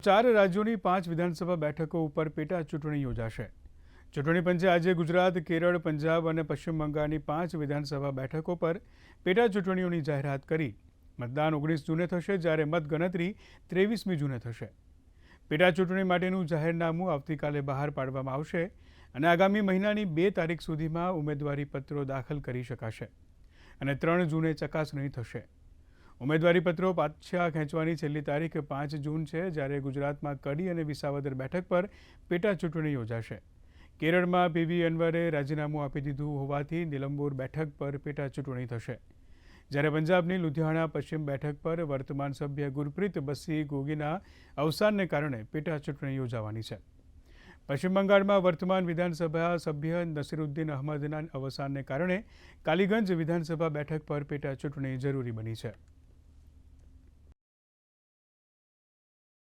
ચાર રાજ્યોની 5 વિધાનસભા બેઠકો ઉપર પેટા ચૂંટણી યોજાશે. ચૂંટણી પંચે આજે ગુજરાત, કેરળ, પંજાબ અને પશ્ચિમ બંગાળની 5 વિધાનસભા બેઠકો પર પેટા ચૂંટણીઓની જાહેરાત કરી. મતદાન 19 જૂને થશે, જ્યારે મતગણતરી 23મી જૂને થશે. પેટા ચૂંટણી માટેનું જાહેરનામું આવતીકાલે બહાર પાડવામાં આવશે અને આગામી મહિનાની 2 તારીખ સુધીમાં ઉમેદવારી પત્રો દાખલ કરી શકાશે અને 3 જૂને ચકાસણી થશે. ઉમેદવારી પત્રો પાછા ખેંચવાની છેલ્લી તારીખ 5 જૂન છે, જ્યારે ગુજરાતમાં કડી અને વિસાવદર બેઠક પર પેટા ચૂંટણી યોજાશે. કેરળમાં પીવી અનવરે રાજીનામું આપી દીધું હોવાથી નિલંબોર બેઠક પર પેટા ચૂંટણી થશે, જ્યારે પંજાબની લુધિયાણા પશ્ચિમ બેઠક પર વર્તમાન સભ્ય ગુરપ્રીત બસ્સી ગોગીના અવસાનને કારણે પેટા ચૂંટણી યોજાવાની છે. પશ્ચિમ બંગાળમાં વર્તમાન વિધાનસભા સભ્ય નસીરુદ્દીન અહમદના અવસાનને કારણે કાલીગંજ વિધાનસભા બેઠક પર પેટા ચૂંટણી જરૂરી બની છે.